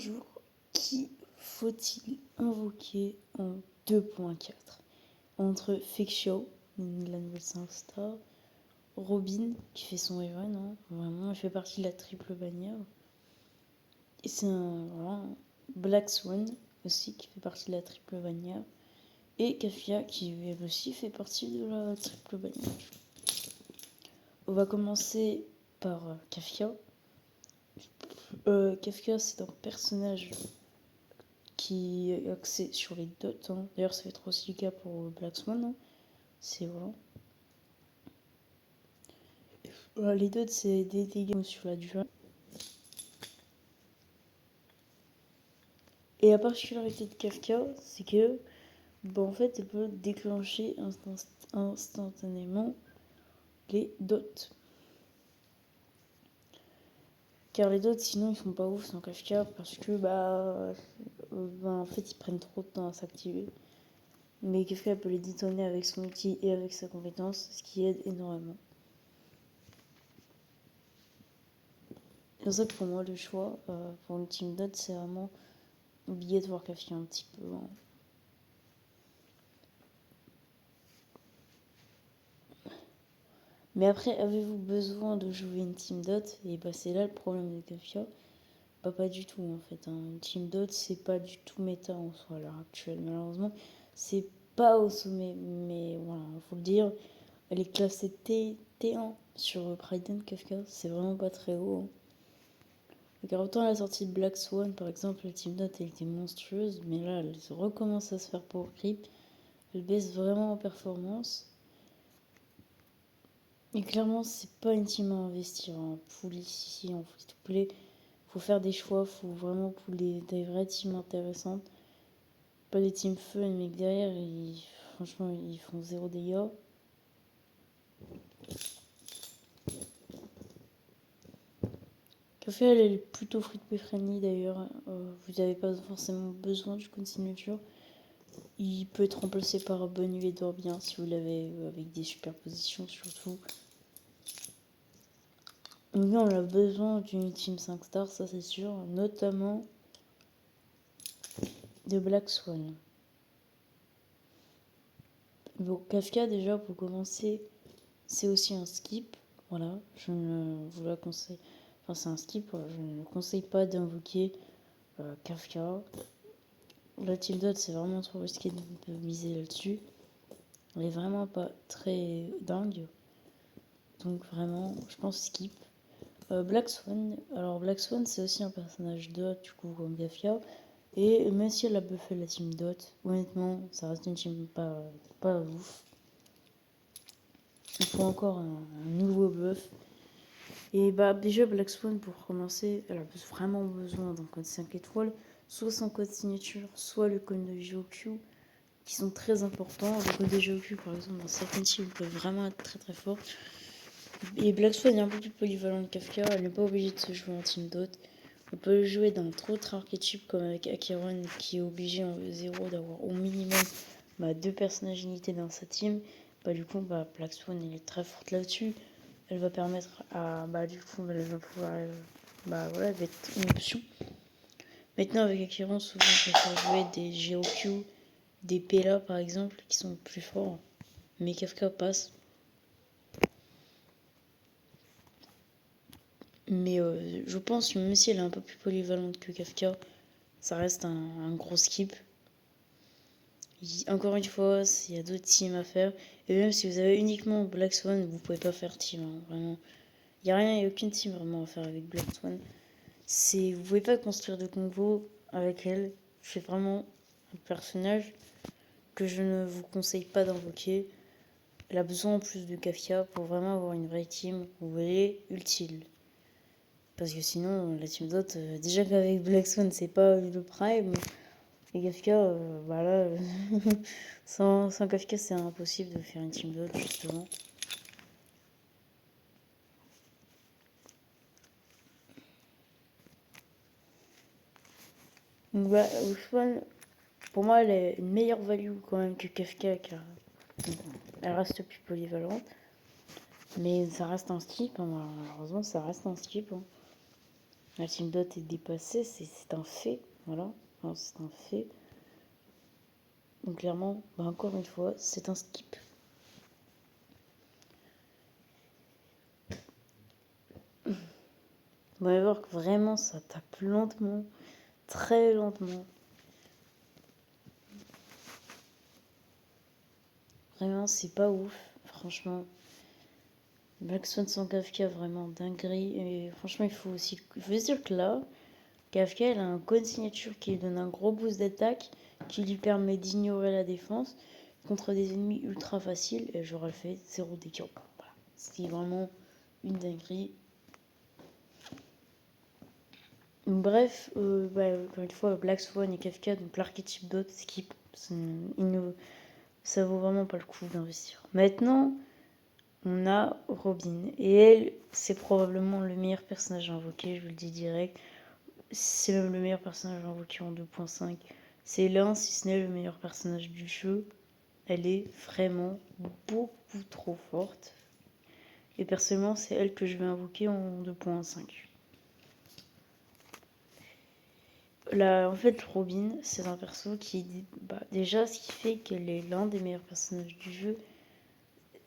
Bonjour, qui faut-il invoquer en 2.4 entre Fake la nouvelle 5 star, Robin qui fait son Evan, hein, vraiment, elle fait partie de la triple bannière. Et c'est voilà, Black Swan aussi qui fait partie de la triple bannière. Et Kafka qui elle aussi fait partie de la triple bannière. On va commencer par Kafka. Kafka c'est un personnage qui est axé sur les dots. Hein. D'ailleurs, ça va être aussi le cas pour Black Swan. Hein. C'est voilà. Les dots, c'est des dégâts sur la durée. Et la particularité de Kafka, c'est que, en fait, elle peut déclencher instantanément les dots. Car les dots, sinon, ils sont pas ouf sans Kafka parce que, en fait, ils prennent trop de temps à s'activer. Mais Kafka peut les détonner avec son outil et avec sa compétence, ce qui aide énormément. C'est pour ça que pour moi, le choix pour une team dot, c'est vraiment obligatoire Kafka un petit peu. Hein. Mais après, avez-vous besoin de jouer une team dot? Et c'est là le problème de Kafka. Pas du tout en fait. Hein. Une team dot, c'est pas du tout méta en soi à l'heure actuelle. Malheureusement, c'est pas au sommet. Mais voilà, faut le dire. Elle est classée T1 sur Pride Kafka. C'est vraiment pas très haut. Hein. Car autant à la sortie de Black Swan, par exemple, la team dot elle était monstrueuse. Mais là, elle recommence à se faire pour creep. Elle baisse vraiment en performance. Et clairement, c'est pas une team à investir en pool ici, en free to play. Faut faire des choix, faut vraiment pouler des vraies teams intéressantes. Pas des teams fun, mais que derrière, franchement, ils font 0 dégâts. Café, elle est plutôt free to play friendly d'ailleurs. Vous n'avez pas forcément besoin du code signature. Il peut être remplacé par Bonne Nuit et Dors Bien si vous l'avez avec des superpositions surtout. Donc on a besoin d'une team 5 stars, ça c'est sûr, notamment de Black Swan. Bon, Kafka déjà pour commencer, c'est aussi un skip. Voilà, je ne vous la conseille. Enfin, c'est un skip, je ne conseille pas d'invoquer Kafka. La Tildot, c'est vraiment trop risqué de miser là-dessus. Elle est vraiment pas très dingue. Donc vraiment, je pense skip. Black Swan. Alors Black Swan, c'est aussi un personnage dot, du coup, comme Kafka. Et même si elle a buffé la team dot, honnêtement, ça reste une team pas ouf. Il faut encore un nouveau buff. Et déjà Black Swan pour commencer, elle a vraiment besoin d'un code 5 étoiles, soit son code signature, soit le code de GOQ, qui sont très importants. Le code de GOQ par exemple dans certaines teams peut vraiment être très très fort. Et Black Swan est un peu plus polyvalent que Kafka, elle n'est pas obligée de se jouer en team dot. On peut le jouer dans d'autres archétypes comme avec Acheron qui est obligé en E0 d'avoir au minimum 2 personnages unités dans sa team. Du coup Black Swan elle est très forte là-dessus. Elle va permettre à du coup elle va pouvoir voilà, elle va être une option. Maintenant avec Acheron souvent on peut jouer des GOQ, des Pela par exemple qui sont plus forts. Mais Kafka passe. Mais je pense que même si elle est un peu plus polyvalente que Kafka, ça reste un gros skip. Encore une fois, il y a d'autres teams à faire. Et même si vous avez uniquement Black Swan, vous pouvez pas faire team. Hein, vraiment. Il n'y a rien, il n'y a aucune team vraiment à faire avec Black Swan. Vous pouvez pas construire de combo avec elle. C'est vraiment un personnage que je ne vous conseille pas d'invoquer. Elle a besoin en plus de Kafka pour vraiment avoir une vraie team. Vous voyez, utile. Parce que sinon, la team dot, déjà qu'avec Black Swan, c'est pas le prime. Et Kafka, sans Kafka, c'est impossible de faire une team dot, justement. Donc, Swan, pour moi, elle est une meilleure value quand même que Kafka, car elle reste plus La team Dot est dépassée, c'est un fait, voilà, enfin, c'est un fait. Donc clairement, encore une fois, c'est un skip. Vous allez voir que vraiment ça tape lentement, très lentement. Vraiment, c'est pas ouf, franchement. Black Swan sans Kafka, vraiment dinguerie. Et franchement, il faut dire que là, Kafka, elle a un code signature qui lui donne un gros boost d'attaque, qui lui permet d'ignorer la défense contre des ennemis ultra faciles. Et j'aurais fait 0 dégâts. Voilà. C'est vraiment une dinguerie. Bref, encore une fois, Black Swan et Kafka, donc l'archétype Dot, skip. Ça vaut vraiment pas le coup d'investir. Maintenant, on a Robin. Et elle, c'est probablement le meilleur personnage à invoquer, je vous le dis direct. C'est même le meilleur personnage à invoquer en 2.5. C'est l'un, si ce n'est le meilleur personnage du jeu. Elle est vraiment beaucoup trop forte. Et personnellement, c'est elle que je vais invoquer en 2.5. Là, en fait, Robin, c'est un perso qui... déjà, ce qui fait qu'elle est l'un des meilleurs personnages du jeu,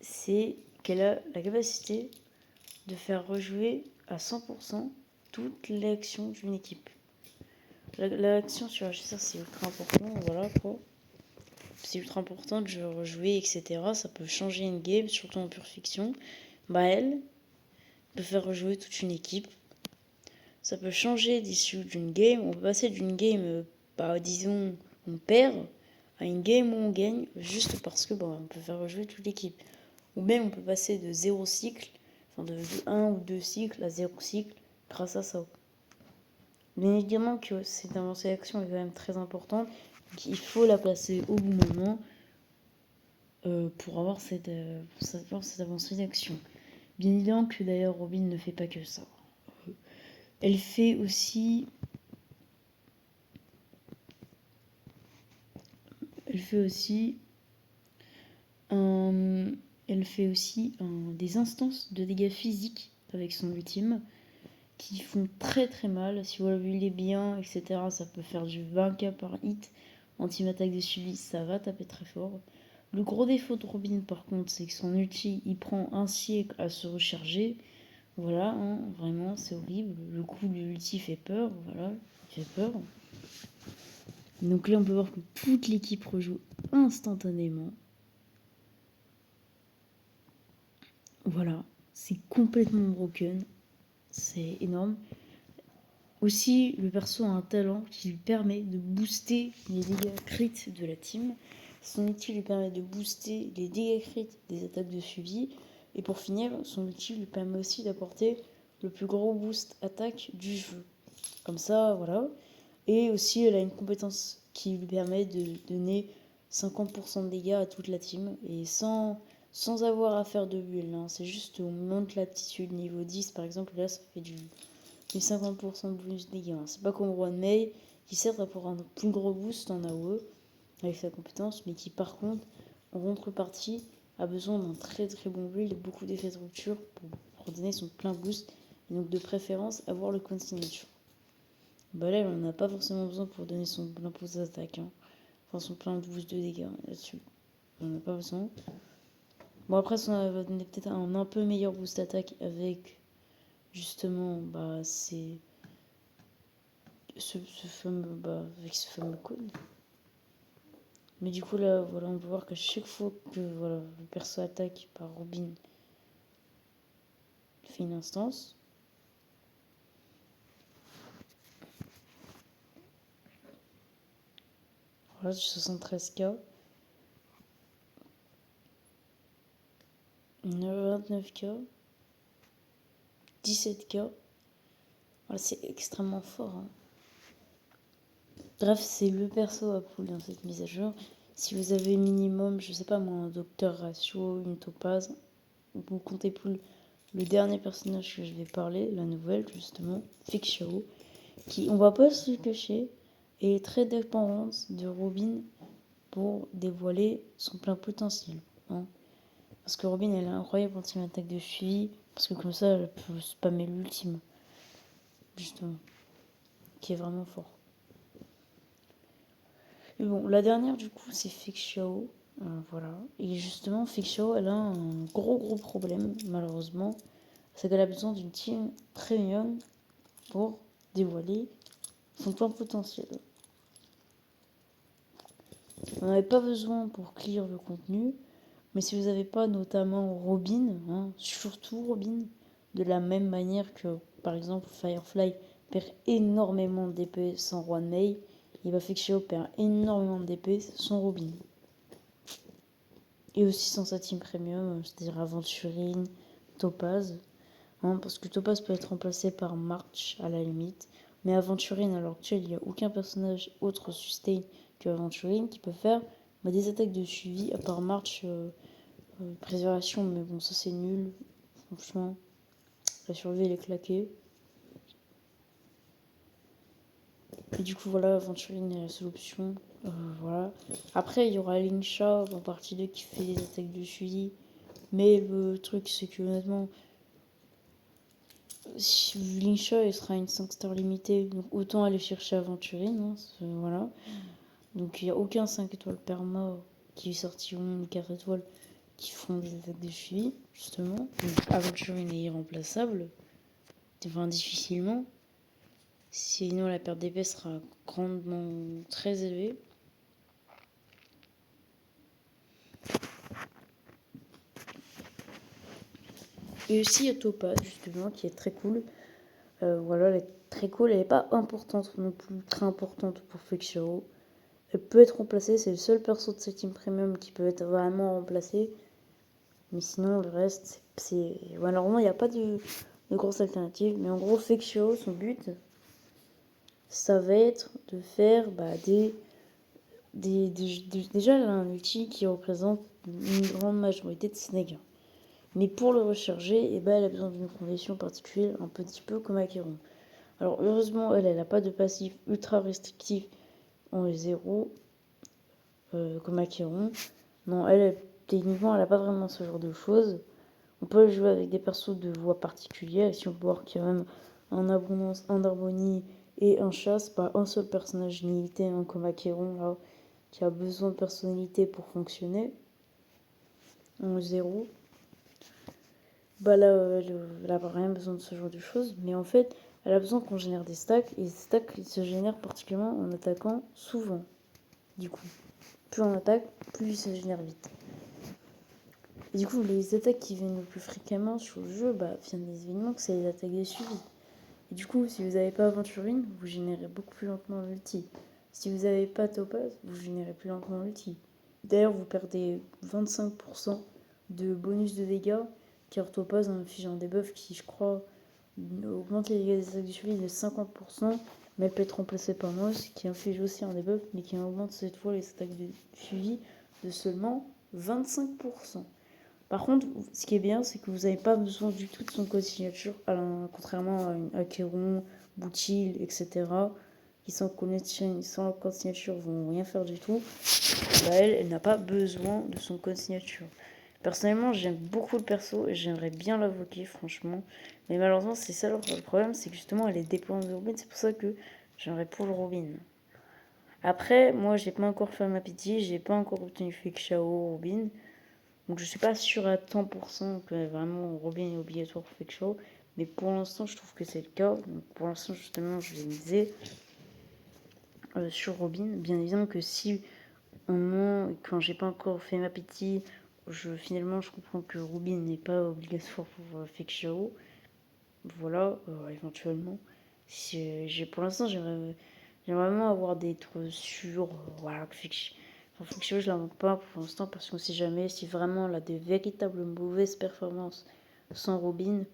c'est qu'elle a la capacité de faire rejouer à 100% toute l'action d'une équipe. L'action sur HSR, c'est ultra important, voilà quoi. C'est ultra important de rejouer, etc. Ça peut changer une game, surtout en pure fiction. Elle peut faire rejouer toute une équipe. Ça peut changer d'issue d'une game. On peut passer d'une game, disons, on perd, à une game où on gagne, juste parce que on peut faire rejouer toute l'équipe. Ou même on peut passer de 0 cycle, enfin de 1 ou 2 cycles à 0 cycle grâce à ça. Bien évidemment que cette avancée d'action est quand même très importante, donc il faut la placer au bon moment pour avoir cette avancée d'action. Bien évidemment que d'ailleurs Robin ne fait pas que ça. Elle fait aussi des instances de dégâts physiques avec son ultime qui font très très mal. Si vous l'avez bien, etc., ça peut faire du 20k par hit. En team attaque de suivi, ça va taper très fort. Le gros défaut de Robin, par contre, c'est que son ulti, il prend un siècle à se recharger. Voilà, vraiment, c'est horrible. Le coup de l'ulti fait peur, voilà, il fait peur. Donc là, on peut voir que toute l'équipe rejoue instantanément. Voilà, c'est complètement broken. C'est énorme. Aussi, le perso a un talent qui lui permet de booster les dégâts crits de la team. Son ulti lui permet de booster les dégâts crits des attaques de suivi. Et pour finir, son ulti lui permet aussi d'apporter le plus gros boost attaque du jeu. Comme ça, voilà. Et aussi, elle a une compétence qui lui permet de donner 50% de dégâts à toute la team. Et sans avoir à faire de build. C'est juste on monte l'aptitude niveau 10 par exemple. Là, ça fait du 50% de bonus de dégâts. C'est pas comme Juan Mei qui certes pour un plus gros boost en AOE avec sa compétence, mais qui par contre, en contrepartie, a besoin d'un très très bon build et beaucoup d'effets de rupture pour donner son plein boost. Et donc de préférence avoir le coin signature. Là, elle en a pas forcément besoin pour donner son plein boost d'attaque. Enfin, son plein boost de dégâts là-dessus. On n'a pas besoin. Bon, après, ça va donner peut-être un peu meilleur boost d'attaque avec justement, c'est ce fameux, avec ce fameux code. Mais du coup, là, voilà, on peut voir qu'à chaque fois que le perso attaque par Robin, il fait une instance. Voilà, 73k. 29k. 17k. Voilà, c'est extrêmement fort. Bref, c'est le perso à pull dans cette mise à jour. Si vous avez minimum, je sais pas moi, un docteur ratio, une topaz, vous comptez pull le dernier personnage que je vais parler, la nouvelle justement, Fixio, qui, on va pas se le cacher, est très dépendante de Robin pour dévoiler son plein potentiel. Parce que Robin, elle est incroyable en team attaque de suivi, parce que comme ça, elle peut spammer l'ultime. justement, qui est vraiment fort. Mais bon, la dernière, du coup, c'est Fake Xiao. Voilà. Et justement, Fake Xiao, elle a un gros problème, malheureusement. C'est qu'elle a besoin d'une team premium pour dévoiler son plein potentiel. On n'avait pas besoin pour clear le contenu, mais si vous n'avez pas notamment Robin, surtout Robin, de la même manière que par exemple Firefly perd énormément d'épée sans Roi de Mei, et bah Fake Xiao perd énormément d'épée sans Robin. Et aussi sans sa team premium, c'est-à-dire Aventurine, Topaz. Parce que Topaz peut être remplacé par March à la limite. Mais Aventurine, à l'heure actuelle, il n'y a aucun personnage autre sustain que Aventurine qui peut faire des attaques de suivi, à part March, préservation, mais bon, ça c'est nul. Franchement, la survie elle est claquée. Et du coup, voilà, Aventurine est la seule option. Voilà. Après, il y aura Lingsha en partie 2 qui fait des attaques de suivi. Mais le truc, c'est que honnêtement, Lingsha il sera une 5 star limitée, donc autant aller chercher Aventurine, voilà. Donc il n'y a aucun 5 étoiles perma qui sortiront, les 4 étoiles qui feront des attaques de suivi, justement. Donc Aventurine est irremplaçable, enfin difficilement. Sinon la perte d'épée sera grandement très élevée. Et aussi il y a Topaz, justement, qui est très cool. Voilà, elle est très cool, elle n'est pas importante non plus, très importante pour Fake Xiao. Elle peut être remplacée, c'est le seul perso de cette team premium qui peut être vraiment remplacé. Mais sinon, le reste, c'est. Ouais, normalement, il n'y a pas de grosse alternative. Mais en gros, Fake Xiao, son but, ça va être de faire déjà, elle a un ulti qui représente une grande majorité de Snake. Mais pour le recharger, elle a besoin d'une condition particulière, un petit peu comme Acheron. Alors, heureusement, elle n'a pas de passif ultra restrictif en 0 comme Acheron. Non, techniquement, elle n'a pas vraiment ce genre de choses. On peut jouer avec des persos de voix particulière. Ici, on peut voir qu'il y a même en abondance un Harmonie et un chasse, pas un seul personnage limité, comme Acheron, là, qui a besoin de personnalité pour fonctionner. En 0. Là, elle n'a pas rien besoin de ce genre de choses. Mais en fait, elle a besoin qu'on génère des stacks. Et ces stacks, ils se génèrent particulièrement en attaquant souvent. Du coup, plus on attaque, plus ils se génèrent vite. Et du coup, les attaques qui viennent le plus fréquemment sur le jeu, viennent des événements que c'est les attaques de suivi. Et du coup, si vous n'avez pas Aventurine, vous générez beaucoup plus lentement l'ulti. Si vous n'avez pas Topaz, vous générez plus lentement l'ulti. D'ailleurs, vous perdez 25% de bonus de dégâts, car Topaz inflige un debuff qui, je crois, augmente les dégâts des attaques de suivi de 50%, mais elle peut être remplacée par Moss, qui inflige aussi un debuff, mais qui augmente cette fois les attaques de suivi de seulement 25%. Par contre, ce qui est bien, c'est que vous n'avez pas besoin du tout de son code signature, contrairement à une Acheron, Boutil, etc., qui sans code signature vont rien faire du tout. Elle n'a pas besoin de son code signature. Personnellement, j'aime beaucoup le perso et j'aimerais bien l'invoquer, franchement. Mais malheureusement, c'est ça le problème, c'est que justement, elle est dépendante de Robin. C'est pour ça que j'aimerais pour le Robin. Après, moi, j'ai pas encore fait ma pitié, j'ai pas encore obtenu Fake Xiao Robin. Donc je suis pas sûre à 100% que vraiment Robin est obligatoire pour Fake Xiao. Mais pour l'instant, je trouve que c'est le cas. Donc pour l'instant, justement, je vais miser sur Robin. Bien évidemment que si un moment, quand j'ai pas encore fait ma petite, finalement, je comprends que Robin n'est pas obligatoire pour Fake Xiao. Voilà, éventuellement. Pour l'instant, j'aimerais vraiment avoir des trucs sûrs. Voilà, que Fake Xiao, je la manque pas pour l'instant parce qu'on sait jamais si vraiment elle a de véritables mauvaises performances sans Robin.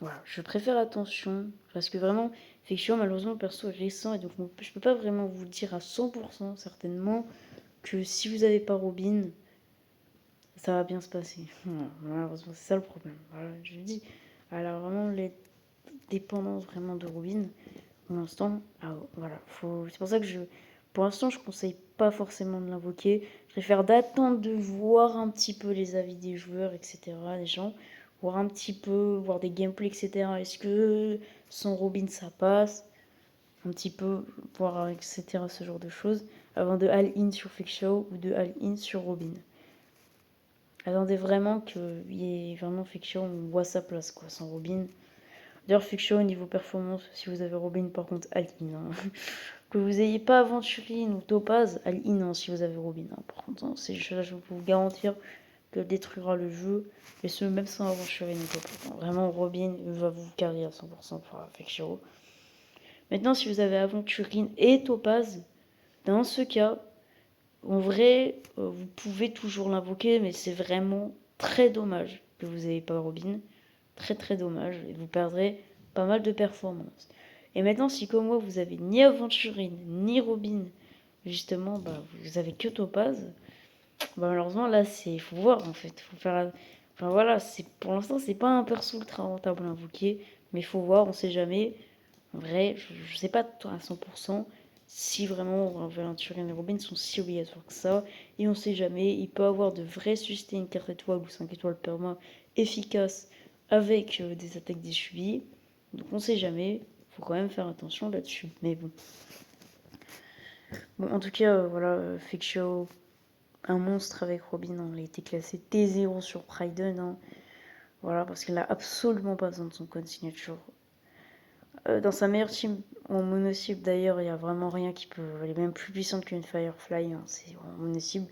Voilà, je préfère attention parce que vraiment, Fake Xiao, malheureusement, le perso est récent et donc je peux pas vraiment vous dire à 100% certainement que si vous n'avez pas Robin, ça va bien se passer. Malheureusement, c'est ça le problème. Voilà, je dis, elle a vraiment les dépendances vraiment de Robin. Pour l'instant, voilà, c'est pour ça que pour l'instant, je conseille pas forcément de l'invoquer. Je préfère d'attendre de voir un petit peu les avis des joueurs, etc., des gens. voir un petit peu, voir des gameplays, etc. Est-ce que sans Robin ça passe? Un petit peu, voir, etc. ce genre de choses, avant de all-in sur Fake Show ou de all-in sur Robin. Attendez vraiment qu'il y ait vraiment Fake Show, on voit sa place, quoi, sans Robin. D'ailleurs, Fake Show, au niveau performance, si vous avez Robin, par contre, all-in. Hein. Que vous ayez pas Aventurine ou Topaz, all-in hein, si vous avez Robin. Hein. Par contre, hein, je peux vous garantir qu'elle détruira le jeu, et ce, même sans Aventurine ou Topaz. Hein. Vraiment, Robin va vous carrer à 100% pour Fake Show. Maintenant, si vous avez Aventurine et Topaz, dans ce cas, en vrai, vous pouvez toujours l'invoquer, mais c'est vraiment très dommage que vous n'ayez pas Robin. Très très dommage, et vous perdrez pas mal de performances. Et maintenant, si comme moi, vous avez ni Aventurine, ni Robin, justement, vous avez que Topaz, malheureusement, là, il faut voir, en fait. Faut faire... Enfin voilà, pour l'instant, c'est pas un perso ultra rentable à invoquer, mais il faut voir, on sait jamais. En vrai, je sais pas à 100% si vraiment Aventurine et Robin sont si obligatoires que ça. Et on sait jamais, il peut avoir de vrais sustain 4 étoiles ou 5 étoiles perma efficaces avec des attaques des suivis. Donc on sait jamais, faut quand même faire attention là-dessus. Mais bon. Bon, en tout cas, voilà, Fake Show, un monstre avec Robin. Hein, il a été classé T0 sur Priden. Hein, voilà, parce qu'il a absolument pas besoin de son code signature. Dans sa meilleure team, en mono-cible d'ailleurs, il n'y a vraiment rien qui peut. Elle est même plus puissante qu'une Firefly. Hein, c'est en mono-cible.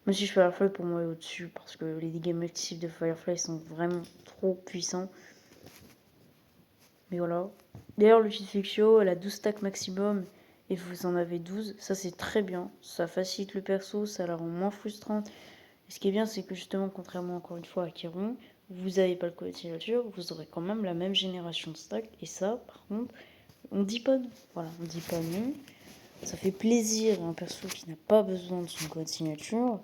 Même si Firefly pour moi est au-dessus, parce que les dégâts multi-cibles de Firefly sont vraiment trop puissants. Mais voilà. D'ailleurs, le Fixio, elle a 12 stacks maximum et vous en avez 12. Ça, c'est très bien. Ça facilite le perso, ça la rend moins frustrante. Et ce qui est bien, c'est que justement, contrairement encore une fois à Chiron, vous n'avez pas le code signature, vous aurez quand même la même génération de stacks. Et ça, par contre, on dit pas non. Voilà, on dit pas non. Ça fait plaisir à un perso qui n'a pas besoin de son code signature.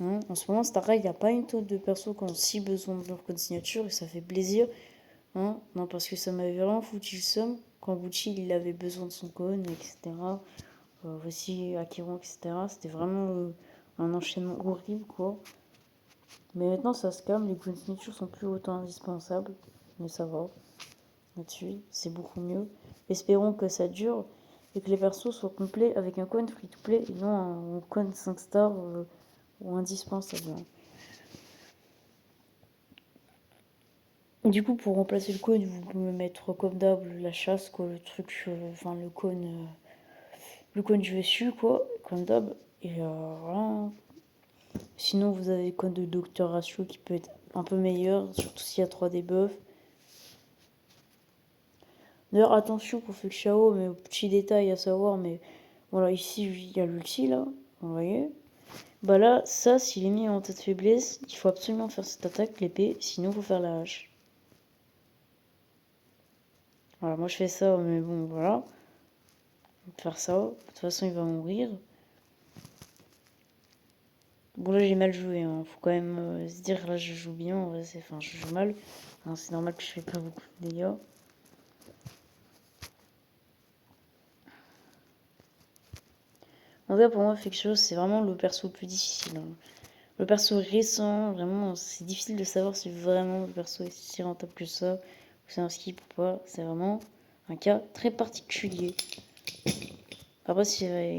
Hein, en ce moment, Starlight, il n'y a pas une tonne de persos qui ont si besoin de leur code signature et ça fait plaisir. Hein, non, parce que ça m'avait vraiment foutu le somme quand Gucci il avait besoin de son code, etc. Voici Akiron, etc. C'était vraiment un enchaînement horrible, quoi. Mais maintenant, ça se calme, les codes signatures sont plus autant indispensables. Mais ça va. Là-dessus, c'est beaucoup mieux. Espérons que ça dure et que les persos soient complets avec un coin free-to-play et non un coin 5 stars ou indispensable. Du coup, pour remplacer le cône, vous pouvez mettre comme d'hab la chasse, quoi, le truc, enfin le cône du SU, quoi, comme d'hab. Et voilà. Sinon, vous avez le cône de Docteur Ratio qui peut être un peu meilleur, surtout s'il y a 3 debuffs. D'ailleurs, attention pour Fake Shao, mais petit détail à savoir, mais voilà, ici, il y a l'ulti, là, vous voyez. Bah là, ça, s'il est mis en tête de faiblesse, il faut absolument faire cette attaque, l'épée, sinon il faut faire la hache. Voilà, moi je fais ça, mais bon, voilà. Faire ça, de toute façon il va mourir. Bon là j'ai mal joué, hein. Faut quand même se dire là je joue bien, en vrai, enfin je joue mal. Hein, c'est normal que je fais pas beaucoup de dégâts. En tout cas pour moi Fake Show c'est vraiment le perso le plus difficile. Hein. Le perso récent, vraiment c'est difficile de savoir si vraiment le perso est si rentable que ça. Ou c'est un skip ou pas, c'est vraiment un cas très particulier. Après,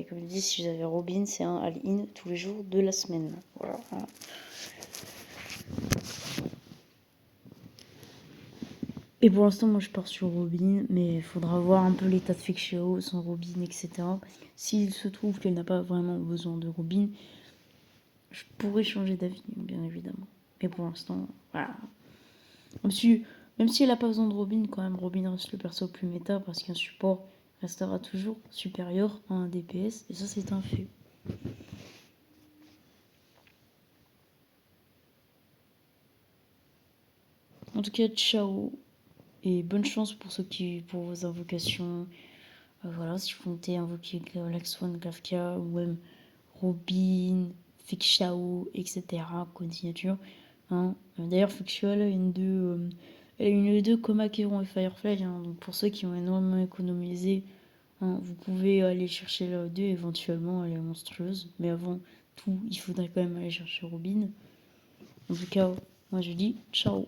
comme je dis, si j'avais Robin, c'est un all-in tous les jours de la semaine. Voilà. Et pour l'instant, moi je pars sur Robin, mais il faudra voir un peu l'état de Fixio, son Robin, etc. S'il se trouve qu'elle n'a pas vraiment besoin de Robin, je pourrais changer d'avis, bien évidemment. Mais pour l'instant, voilà. Même si elle n'a pas besoin de Robin, quand même, Robin reste le perso plus méta parce qu'un support restera toujours supérieur à un DPS, et ça c'est un fait. En tout cas, ciao et bonne chance pour vos invocations. Voilà, si vous comptez invoquer Lax One, Kafka ou même Robin, Fake Shao, etc. Code signature. Hein. D'ailleurs, Fake Shao, elle a une 2 comme Acheron et Firefly. Hein. Donc pour ceux qui ont énormément économisé, hein, vous pouvez aller chercher la 2 éventuellement, elle est monstrueuse. Mais avant tout, il faudrait quand même aller chercher Robin. En tout cas, Moi je dis ciao.